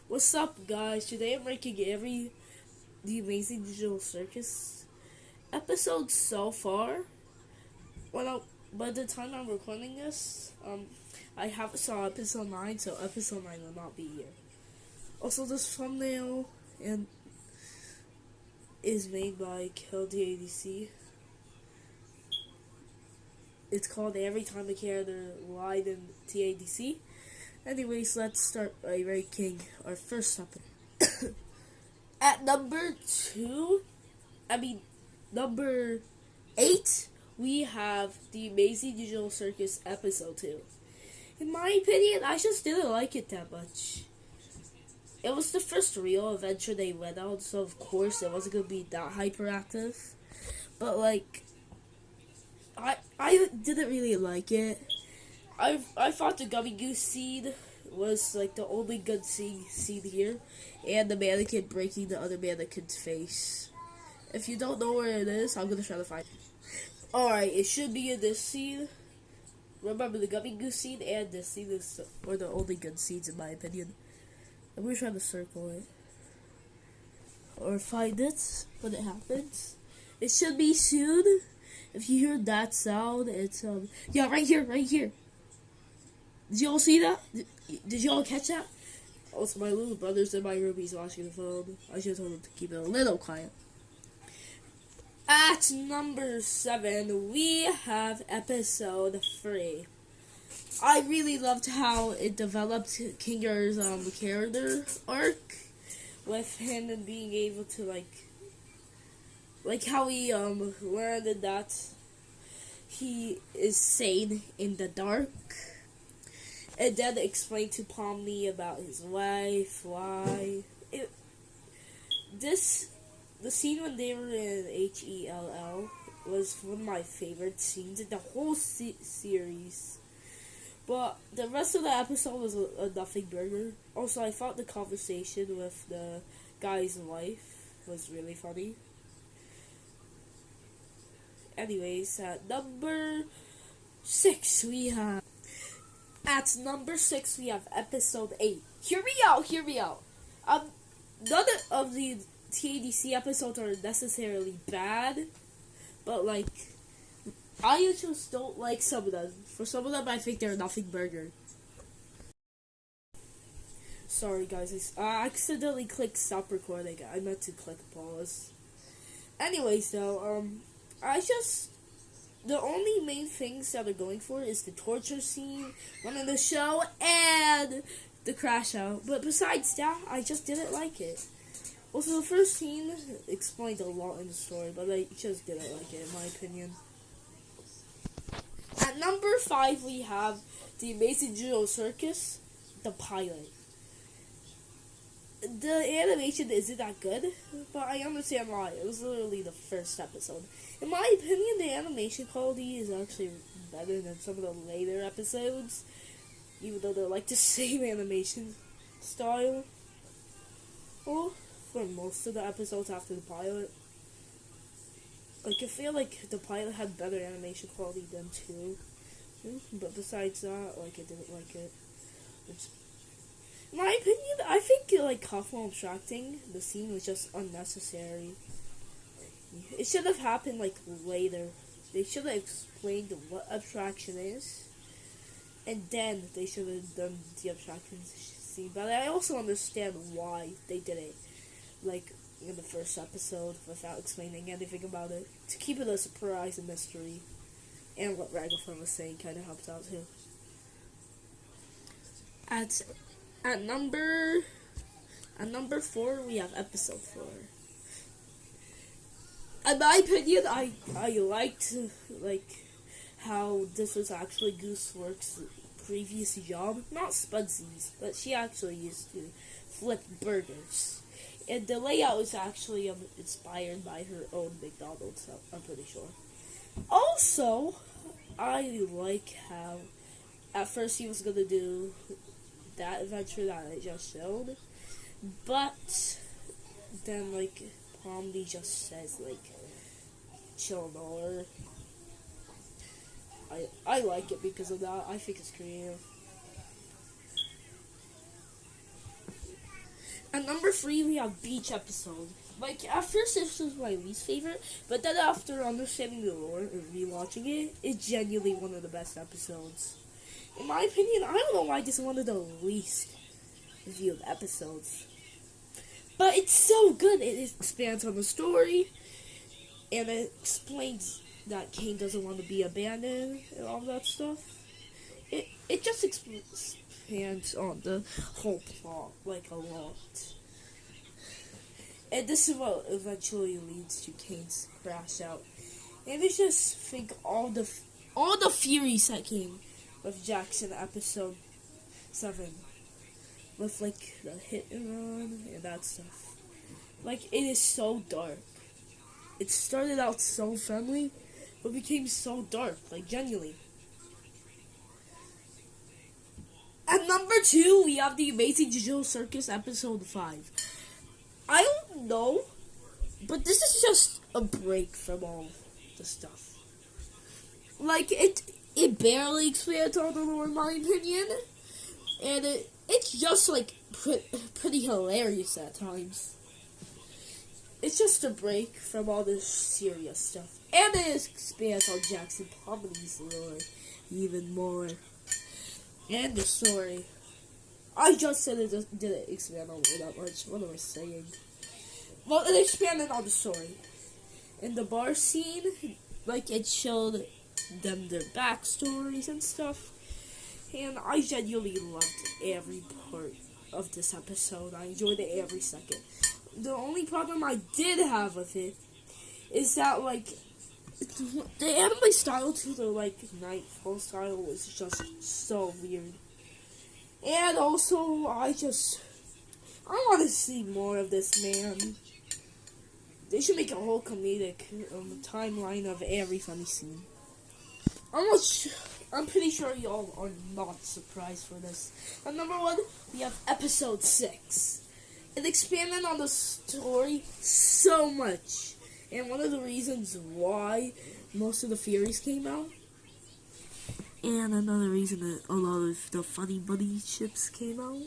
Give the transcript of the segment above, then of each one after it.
What's up, guys? Today I'm ranking the Amazing Digital Circus episodes so far. By the time I'm recording this, I haven't saw episode 9, so episode 9 will not be here. Also, this thumbnail is made by tadc. It's called Every Time a Character Lied in tadc. Anyways, let's start by ranking our first episode. At number 8, we have the Amazing Digital Circus episode 2. In my opinion, I just didn't like it that much. It was the first real adventure they went on, so of course it wasn't gonna be that hyperactive. But I didn't really like it. I thought the Gummy Goose seed was like the only good scene here, and the mannequin breaking the other mannequin's face. If you don't know where it is, I'm gonna try to find it. Alright, it should be in this scene. Remember, the Gummy Goose scene and this scene were the only good scenes in my opinion. I'm gonna try to circle it. Or find it when it happens. It should be soon. If you hear that sound, it's yeah, right here. Did y'all see that? Did y'all catch that? Also, my little brother's in my room. He's watching the phone. I should have told him to keep it a little quiet. At number 7, we have episode 3. I really loved how it developed Kinger's character arc, with him and being able to like how he learned that he is sane in the dark. And then explained to Pomni about his wife, why. The scene when they were in HELL was one of my favorite scenes in the whole series. But the rest of the episode was a nothing burger. Also, I thought the conversation with the guy's wife was really funny. Anyways, at number 6, we have episode 8. Hear me out. None of the TADC episodes are necessarily bad, but I just don't like some of them. For some of them, I think they're nothing burger. Sorry guys, I accidentally clicked stop recording. I meant to click pause. Anyways though, the only main things that they're going for is the torture scene, running the show, and the crash out. But besides that, I just didn't like it. Also, the first scene explained a lot in the story, but I just didn't like it, in my opinion. At number 5, we have the Amazing Digital Circus, the pilot. The animation isn't that good, but I understand why. It was literally the first episode. In my opinion, the animation quality is actually better than some of the later episodes, even though they're like the same animation style. Well, for most of the episodes after the pilot. I feel like the pilot had better animation quality than 2. But besides that, I didn't like it. In my opinion, I think Kaufman abstracting the scene was just unnecessary. It should have happened later. They should have explained what abstraction is, and then they should have done the abstraction scene. But I also understand why they did it, in the first episode, without explaining anything about it, to keep it a surprise and mystery. And what Ragafon was saying kind of helps out too. At number 4, we have episode 4. In my opinion, I liked how this was actually Gooseworks' previous job. Not Spudsy's, but she actually used to flip burgers. And the layout was actually inspired by her own McDonald's, so I'm pretty sure. Also, I like how at first he was gonna do that adventure that I just showed, but then Pomni just says chill more. I like it because of that. I think it's creative. At number 3, we have beach episode. Like, at first this was my least favorite, but then after understanding the lore and rewatching it, it's genuinely one of the best episodes. In my opinion, I don't know why this is one of the least viewed episodes. But it's so good. It expands on the story, and it explains that Cain doesn't want to be abandoned and all that stuff. It just expands on the whole plot, like, a lot. And this is what eventually leads to Cain's crash out. And I just think all the theories that came with Jackson episode 7. With, like, the hit and run and that stuff. Like, it is so dark. It started out so friendly, but became so dark, like, genuinely. At number 2, we have the Amazing Joe Circus episode 5. I don't know, but this is just a break from all the stuff. Like, it barely expands on the lore, in my opinion, and it's just, like, pretty hilarious at times. It's just a break from all this serious stuff, and it expands on Jackson Pomeroy's lore even more. And the story. I just said it didn't expand on it that much. What am I saying? Well, it expanded on the story. In the bar scene, like, it showed them their backstories and stuff. And I genuinely loved every part of this episode. I enjoyed it every second. The only problem I did have with it is that, like, the anime style to the, like, Nightfall style was just so weird. And also, I want to see more of this man. They should make a whole comedic timeline of every funny scene. I'm pretty sure y'all are not surprised for this. At number 1, we have episode 6. It expanded on the story so much. And one of the reasons why most of the theories came out. And another reason that a lot of the funny buddy ships came out.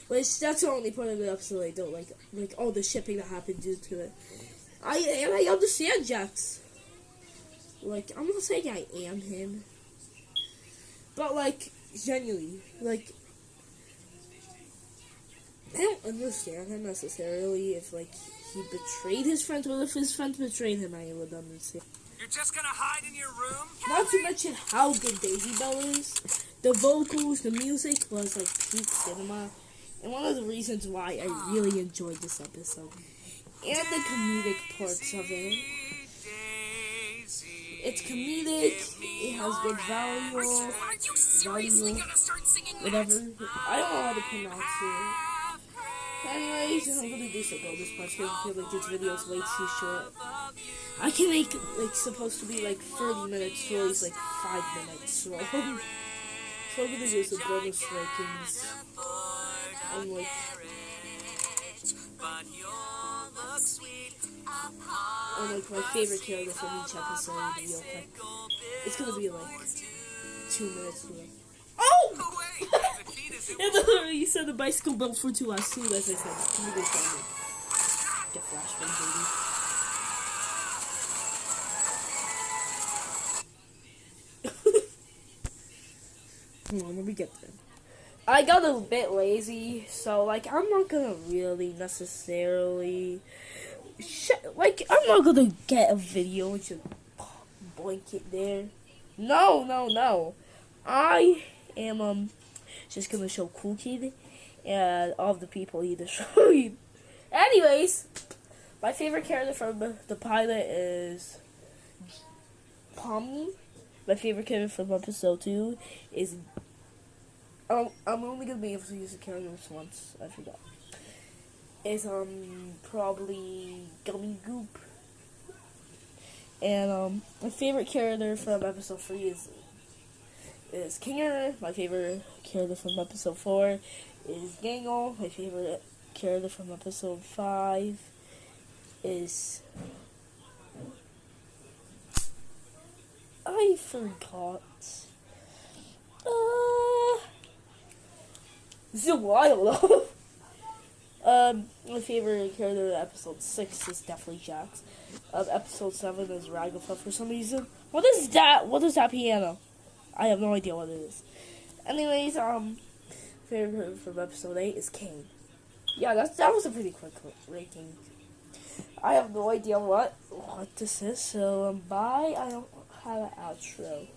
Which, that's the only part of the episode I don't like. Like, all the shipping that happened due to it. I understand Jax. Like, I'm not saying I am him. But, like, genuinely, like, I don't understand him necessarily if, like, he betrayed his friends. Well, if his friends betrayed him, I would understand. You're just gonna hide in your room? Not to mention how good Daisy Bell is. The vocals, the music was, like, peak cinema. And one of the reasons why I really enjoyed this episode. And the comedic parts of it. It's comedic, it has good value, whatever. I don't know how to pronounce it. Anyways, I'm gonna do some bonus parts because I feel like this video is way too short. I can make, like, supposed to be like 30 minutes, so it's like 5 minutes long. So I'm gonna do some bonus rankings. I'm like, my favorite character from each episode real quick. It's gonna be like 2 minutes long. Oh! And then you said the bicycle built for 2 as soon as I said it. Can you go tell me? Get flashbang, baby. Hold on, let me get there. I got a bit lazy, so, like, I'm not gonna really necessarily... I'm not gonna get a video and just blanket there. No. I am, just gonna show Cool Kid and all the people he destroyed. Anyways, my favorite character from the pilot is Pomni. My favorite character from episode 2 is... I'm only gonna be able to use the characters once. I forgot. Is probably Gummy Goop. And my favorite character from episode 3 is Kinger. My favorite character from episode 4 is Gangle. My favorite character from episode 5 is... I forgot. This is a while though. My favorite character in episode 6 is definitely Jax. Episode 7 is Ragatha for some reason. What is that? What is that piano? I have no idea what it is. Anyways, favorite from episode 8 is Kane. Yeah, that was a pretty quick ranking. I have no idea what this is, so bye. I don't have an outro.